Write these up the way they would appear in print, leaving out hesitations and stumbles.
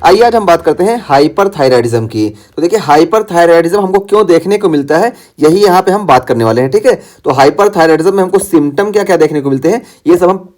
आइए आज हम बात करते हैं हाइपरथायराइडिज्म की। तो देखिए हाइपरथायराइडिज्म हमको क्यों देखने को मिलता है, यही यहाँ पे हम बात करने वाले हैं। ठीक है, तो हाइपरथायराइडिज्म में हमको सिम्टम क्या क्या देखने को मिलते हैं, ये सब हम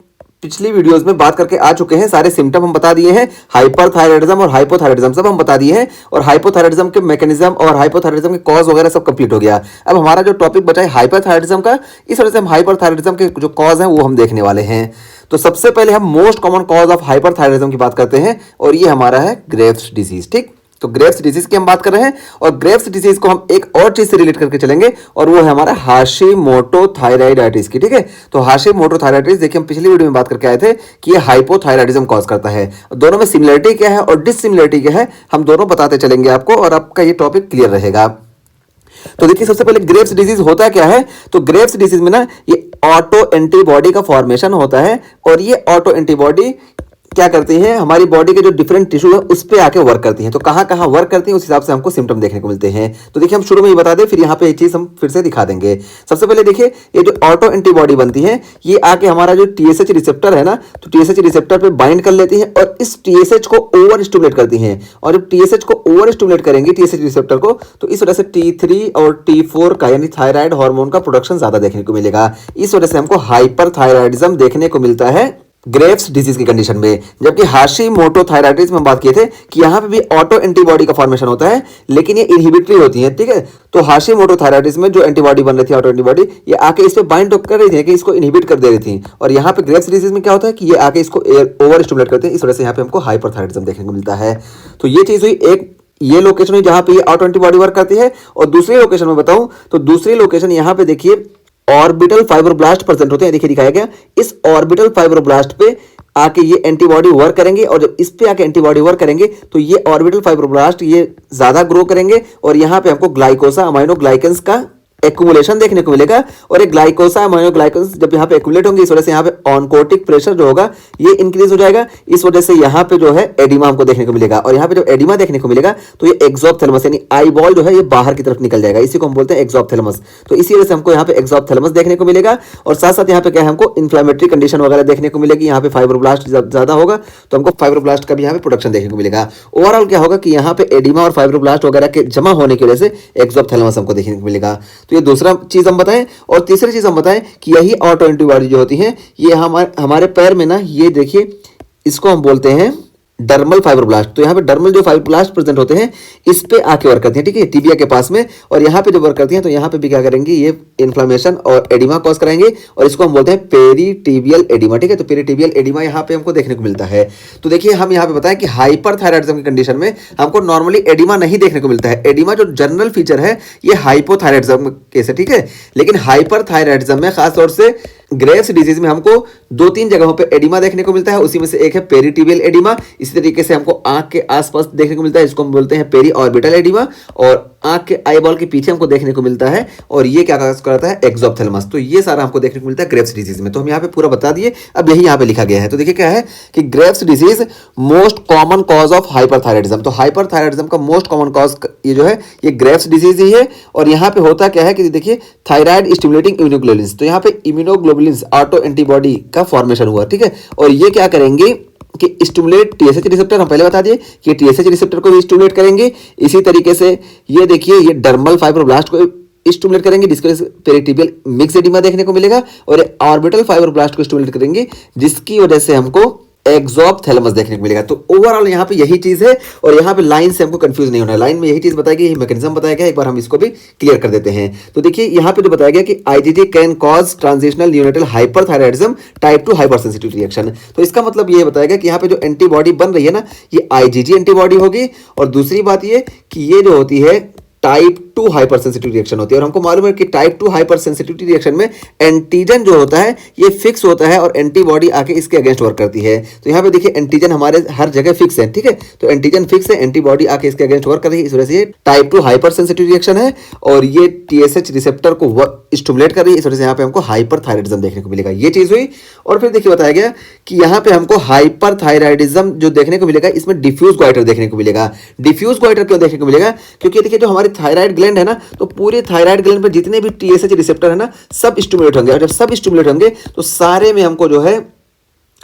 पिछली वीडियोस में बात करके आ चुके हैं। सारे सिम्टम हम बता दिए हैं, हाइपरथायराइडिज्म और हाइपोथायराइडिज्म सब हम बता दिए हैं, और हाइपोथायराइडिज्म के मैकेनिज्म और हाइपोथायराइडिज्म के कॉज वगैरह सब कंप्लीट हो गया। अब हमारा जो टॉपिक बचा है हाइपरथायराइडिज्म का, इस वजह से हम हाइपरथायराइडिज्म के जो कॉज हैं वो हम देखने वाले हैं। तो सबसे पहले हम most common cause of hyperthyroidism की बात करते हैं, और ये हमारा है ग्रेव्स डिजीज। ठीक, तो ग्रेव्स डिजीज की हम बात कर रहे हैं, और ग्रेव्स डिजीज को हम एक और चीज से रिलेट करके चलेंगे, और वो है हमारा हाशिमोटो थायराइडाइटिस की। ठीक है, तो हाशिमोटो थायराइडाइटिस देखिए हम पिछली वीडियो में बात करके आए थे कि ये हाइपोथायराइडिज्म कॉज करता है। दोनों में सिमिलरिटी क्या है और डिससिमिलरिटी क्या है हम दोनों बताते चलेंगे आपको, और आपका ये टॉपिक क्लियर रहेगा। तो देखिए सबसे पहले ग्रेव्स डिजीज होता क्या है, तो ग्रेव्स डिजीज में ना ये ऑटो एंटीबॉडी का फॉर्मेशन होता है, और ये ऑटो एंटीबॉडी क्या करती है, हमारी बॉडी के जो डिफरेंट टिश्यू है उस पे आके वर्क करती हैं। तो कहाँ कहाँ वर्क करती हैं उस हिसाब से हमको सिम्टम देखने को मिलते हैं। तो देखिए हम शुरू में ही बता दें, फिर यहाँ पे ये चीज हम फिर से दिखा देंगे। सबसे पहले देखिए ये जो ऑटो एंटीबॉडी बनती है, ये आके हमारा जो टीएसएच रिसेप्टर है ना, तो टीएसएच रिसेप्टर पे बाइंड कर लेती है और इस टीएसएच को ओवर स्टिमुलेट करती हैं। और जब टीएसएच को ओवर स्टिमुलेट करेंगी टीएसएच रिसेप्टर को, तो इस वजह से T3 और T4 का यानी थायराइड हार्मोन का प्रोडक्शन ज्यादा देखने को मिलेगा। इस वजह से हमको हाइपरथायराइडिज्म देखने को मिलता है ग्रेव्स डिजीज की कंडीशन में। जबकि हाशिमोटो थायराइडिज्म में बात किए थे कि यहाँ पे भी ऑटो एंटीबॉडी का फॉर्मेशन होता है, लेकिन ये इनहिबिटरी होती है। ठीक है, तो हाशिमोटो थायराइडिज्म में जो एंटीबॉडी बन रही थी ऑटो एंटीबॉडी, ये आके इस पे बाइंड कर रही थी कि इसको इनहिबिट कर दे रही थी, और यहाँ पे ग्रेव्स डिजीज में क्या होता है कि ये आके इसको ओवर स्टिमुलेट करते हैं। इस वजह से यहाँ पे हमको हाइपरथायराइडिज्म देखने को मिलता है। तो ये चीज हुई, एक ये लोकेशन हुई जहां पे ये ऑटो एंटीबॉडी वर्क करती है, और दूसरी लोकेशन में बताऊं तो दूसरी लोकेशन यहाँ पे देखिए ऑर्बिटल फाइब्रोब्लास्ट प्रेजेंट होते हैं। देखिए दिखाया गया, इस ऑर्बिटल फाइब्रोब्लास्ट पे आके ये एंटीबॉडी वर्क करेंगे, और जब इस पे आके एंटीबॉडी वर्क करेंगे तो ये ऑर्बिटल फाइब्रोब्लास्ट ये ज्यादा ग्रो करेंगे, और यहाँ पे हमको ग्लाइकोसा अमाइनो ग्लाइकन्स का एक्यूमुलेशन देखने को मिलेगा। और एक ग्लाइकोसा अमाइनो ग्लाइकन्स जब यहाँ पे एक्यूमुलेट होंगे, इस वजह से यहाँ पे ऑनकोटिक प्रेशर जो होगा ये इंक्रीज हो जाएगा। इस वजह से यहाँ पे जो है एडिमा हमको देखने को मिलेगा, और यहाँ पे जो एडिमा देखने को मिलेगा तो ये एक्सोप्थैलेमस यानी आई बॉल जो है ये बाहर की तरफ निकल जाएगा, इसी को हम बोलते हैं एक्सोप्थैलेमस। तो इसी वजह से हमको यहाँ पे एक्सोप्थैलेमस देखने को मिलेगा, और साथ साथ यहाँ पे क्या है हमको इन्फ्लेमेटरी कंडीशन वगैरह देखने को मिलेगी। यहाँ पे फाइब्रोब्लास्ट ज्यादा होगा तो हमको फाइब्रोब्लास्ट का भी यहाँ पे प्रोडक्शन देखने को मिलेगा। ओवरऑल क्या होगा कि यहाँ पे एडिमा और फाइब्रोब्लास्ट वगैरह के जमा होने की वजह से एक्सोप्थैलेमस हमको देखने को मिलेगा। तो ये दूसरा चीज हम बताएं, और तीसरी चीज हम बताएं कि यही ऑटो एंटीबॉडी जो होती है ये हमारे पैर में ना, ये देखिए इसको हम बोलते हैं डर्मल फाइब्रोब्लास्ट। तो यहाँ पे डर्मल जो फाइब्रोब्लास्ट प्रेजेंट होते हैं इस पे आके वर्क करती हैं। ठीक है, टिबिया के पास में, और यहाँ पे जब वर्क करती हैं तो यहाँ पे भी क्या करेंगे, ये इन्फ्लेमेशन और एडिमा कॉज कराएंगे, और इसको हम बोलते हैं पेरीटिबियल एडिमा। ठीक है, तो पेरीटिबियल एडिमा यहाँ पे हमको देखने को मिलता है। तो देखिए हम यहाँ पे बताएं कि हाइपरथायराइडिज्म की कंडीशन में हमको नॉर्मली एडिमा नहीं देखने को मिलता है। एडिमा जो जनरल फीचर है ये हाइपोथायराइडिज्म केस है। ठीक है, लेकिन हाइपरथायराइडिज्म में खासतौर से ग्रेव्स डिजीज में हमको 2-3 जगहों पे एडिमा देखने को मिलता है, उसी में से एक है पेरीटिबियल एडिमा। इसी तरीके से हमको आंख के आसपास देखने को मिलता है, इसको हम बोलते हैं पेरी ऑर्बिटल एडिमा, और आंख के आईबॉल के पीछे हमको देखने को मिलता है, और ये क्या करता है एक्सोप्थैलेमस। तो ये सारा हमको देखने को मिलता है ग्रेव्स डिजीज में। तो हम यहाँ पे पूरा बता दिए, अब यही यहाँ पे लिखा गया है। तो देखिए क्या है कि Graves disease most common cause of hyperthyroidism. तो हाइपरथायराइडिज्म का मोस्ट कॉमन कॉज ये जो है ये ग्रेव्स डिजीज ही है। और यहाँ पे होता क्या है कि देखिए थायराइड स्टिमुलेटिंग इम्यूनोग्लोबुलिन्स, तो यहाँ पे इम्यूनोग्लोबुलिन्स ऑटो एंटीबॉडी का फॉर्मेशन हुआ। ठीक है, और ये क्या करेंगे कि स्टिमुलेट टीएसएच रिसेप्टर, हम पहले बता दिए कि टीएसएच रिसेप्टर को भी स्टिमुलेट करेंगे। इसी तरीके से ये देखिए ये डर्मल फाइब्रोब्लास्ट को स्टिमुलेट करेंगे, जिसके वजह से पेरीटिबियल मिक्स एडिमा देखने को मिलेगा, और ऑर्बिटल फाइब्रोब्लास्ट को स्टिमुलेट करेंगे, जिसकी वजह से हमको एक्सोप्थैलेमस देखने को मिलेगा। तो ओवरऑल यहाँ पे यही चीज है, और यहाँ पे लाइन से हमको कंफ्यूज नहीं होना है। लाइन में यही चीज बताई गई, यही मैकेनिज्म बताया गया, एक बार हम इसको भी क्लियर कर देते हैं। तो देखिए यहाँ पे जो बताया गया कि IgG can cause transitional neonatal hyperthyroidism type 2 hypersensitive reaction. तो इसका मतलब ये बताया गया कि यहाँ पे जो एंटीबॉडी बन रही है ना, ये आईजीजी एंटीबॉडी होगी, और दूसरी बात ये कि ये जो होती है टाइप 2 हाइपरसेंसिटिव रिएक्शन होती है। और हमको मालूम है कि टाइप 2 हाइपरसेंसिटिविटी रिएक्शन में एंटीजन जो होता है ये फिक्स होता है, और एंटीबॉडी आके इसके अगेंस्ट वर्क करती है। तो यहाँ पे देखिए एंटीजन हमारे हर जगह फिक्स है। ठीक है, तो एंटीजन फिक्स है, एंटीबॉडी आके इसके अगेंस्ट वर्क कर रही है, इस वजह से ये टाइप 2 हाइपरसेंसिटिव रिएक्शन है, और ये टीएसएच रिसेप्टर को स्टिमुलेट कर रही है, इस वजह से यहाँ पे हमको हाइपरथायराइडिज्म देखने को मिलेगा। ये चीज हुई। और फिर देखिए बताया गया कि यहाँ पे हमको हाइपरथायराइडिज्म जो देखने को मिलेगा इसमें डिफ्यूज गोइटर देखने को मिलेगा। डिफ्यूज गोइटर क्यों देखने को मिलेगा, क्योंकि देखिए जो हमारी थायराइड ग्लैंड है ना, तो पूरे थायराइड ग्लैंड पे जितने भी टीएसएच रिसेप्टर है ना सब स्टिमुलेट होंगे, और जब सब स्टिमुलेट होंगे तो सारे में हमको जो है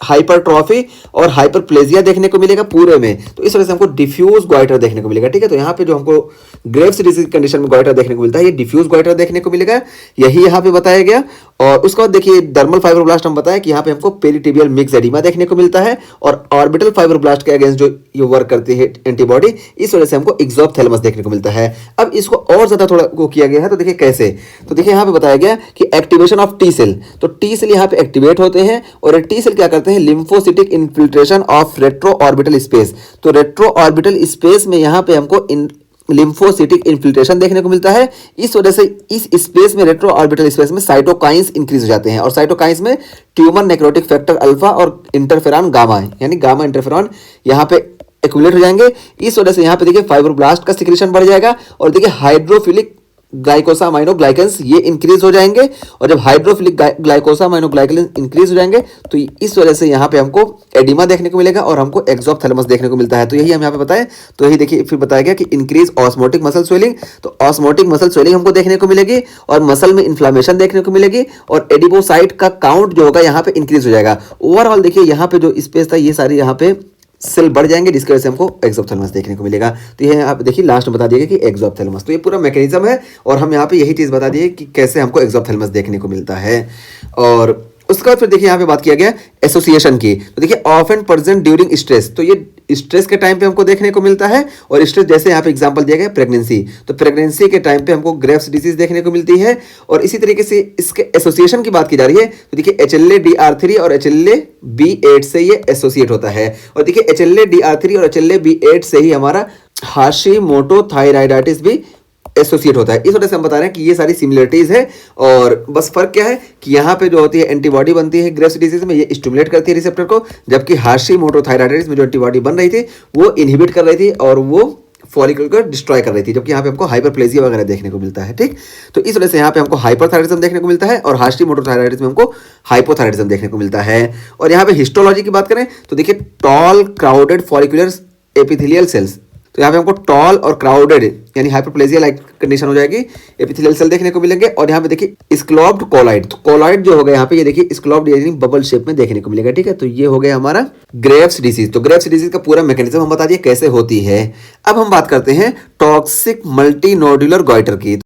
हाइपरट्रॉफी और हाइपरप्लेजिया देखने को मिलेगा पूरे में। तो इस वजह से हमको डिफ्यूज गोइटर देखने को मिलेगा, ठीक है। तो यहाँ पे जो हमको ग्रेव्स डिजीज कंडीशन में गोइटर देखने को मिलता है, ये डिफ्यूज गोइटर देखने को मिलेगा, यही यहाँ पे बताया गया। और उसके बाद देखिए डर्मल फाइब्रोब्लास्ट हम बताया कि यहाँ पे हमको पेरिटिबियल मिक्स एडिमा देखने को मिलता है, और ऑर्बिटल फाइब्रोब्लास्ट के अगेंस्ट जो ये वर्क करती है एंटीबॉडी, इस वजह से हमको एक्सोप्थैलेमस देखने को मिलता है। अब इसको और ज्यादा थोड़ा वो किया गया है, तो देखिए कैसे, तो देखिए यहाँ पे बताया गया कि एक्टिवेशन ऑफ टी सेल, तो टी सेल यहाँ पे एक्टिवेट होते हैं, और टी सेल क्या करते हैं, lymphocytic infiltration of retro orbital space. तो रेट्रो ऑर्बिटल स्पेस में यहाँ पे हमको लिम्फोसिटिक इन्फिल्ट्रेशन देखने को मिलता है। इस वजह से इस स्पेस में, रेट्रो ऑर्बिटल स्पेस में साइटोकाइंस इंक्रीज हो जाते हैं, और साइटोकाइंस में ट्यूमर नेक्रोटिक फैक्टर अल्फा और इंटरफेरॉन गामा, यानी गामा इंटरफेरॉन यहाँ पे एक्यूमुलेट हो जाएंगे। इस वजह से यहाँ पे देखिए फाइब्रोब्लास्ट का सिक्रेशन बढ़ जाएगा, और देखिए हाइड्रोफिलिक ग्लाइकोसामाइनोग्लाइकेंस ये इंक्रीज हो जाएंगे, और जब हाइड्रोफिलिक ग्लाइकोसामाइनोग्लाइकेंस इंक्रीज हो जाएंगे तो इस वजह से यहाँ पे हमको एडिमा देखने को मिलेगा, और हमको एक्सोप्थैलेमस देखने को मिलता है। तो यही हम यहाँ पे बताएं, तो यही देखिए फिर बताया गया कि इंक्रीज ऑस्मोटिक मसल स्वेलिंग, तो ऑस्मोटिक मसल स्वेलिंग हमको देखने को मिलेगी, और मसल में इन्फ्लामेशन देखने को मिलेगी, और एडिपोसाइट का काउंट जो होगा यहाँ पे इंक्रीज हो जाएगा। ओवरऑल देखिए यहाँ पे जो स्पेस था, ये सारी यहाँ पे सेल बढ़ जाएंगे, जिसकी वजह से हमको एक्सोप्थैलेमस देखने को मिलेगा। तो ये आप देखिए लास्ट में बता दिया कि एक्सोप्थैलेमस, तो ये पूरा मैकेनिज्म है, और हम यहाँ पे यही चीज़ बता दिए कि कैसे हमको एक्सोप्थैलेमस देखने को मिलता है। और उसके बाद फिर देखिए यहाँ पे बात किया गया एसोसिएशन की, तो देखिए ऑफन प्रेजेंट ड्यूरिंग स्ट्रेस, तो ये स्ट्रेस के टाइम पे हमको देखने को मिलता है, और स्ट्रेस जैसे यहाँ पे एग्जांपल दिया गया प्रेगनेंसी, तो प्रेगनेंसी के टाइम पे हमको ग्रेव्स डिजीज देखने को मिलती है। और इसी तरीके से इसके एसोसिएशन की बात की जा रही है, तो देखिए HLA-DR3 और HLA-B8 से ये एसोसिएट होता है, और देखिए HLA-DR3 और HLA-B8 से ही हमारा हाशिमोटो थायराइडाइटिस भी एसोसिएट होता है। इस वजह से हम बता रहे हैं कि ये सारी सिमिलरिटीज है, और बस फर्क क्या है कि यहाँ पे जो होती है एंटीबॉडी बनती है ग्रेव्स डिजीज में, ये स्टिमुलेट करती है रिसेप्टर को, जबकि हाशिमोटो थायराइडाइटिस में जो एंटीबॉडी बन रही थी वो इनहिबिट कर रही थी, और वो फॉलिकल को डिस्ट्रॉय कर रही थी, जबकि यहाँ पे हमको हाइपरप्लेजिया वगैरह देखने को मिलता है, ठीक। तो इस वजह से यहाँ पे हमको हाइपरथायराइडिज्म देखने को मिलता है, और हाशिमोटो थायराइडिस में हमको हाइपोथायराइडिज्म देखने को मिलता है। और यहाँ पे हिस्टोलॉजी की बात करें तो देखिए tall crowded follicular epithelial cells, तो यहाँ पे हमको टॉल और क्राउडेड यानी हाइपरप्लेजिया लाइक कंडीशन हो जाएगी, एपिथेलियल सेल देखने को मिलेंगे। और यहाँ पे देखिए स्क्लोब्ड कोलाइड, तो कोलाइड जो हो गया यहाँ पे, ये देखिए स्क्लोब्ड यानी बबल शेप में देखने को मिलेगा, ठीक है। तो ये हो गया हमारा ग्रेव्स डिजीज। तो ग्रेव्स डिजीज का पूरा मैकेनिज्म हम बता दिए कैसे होती है। अब हम बात करते हैं टॉक्सिक मल्टी नोडुलर गॉइटर की।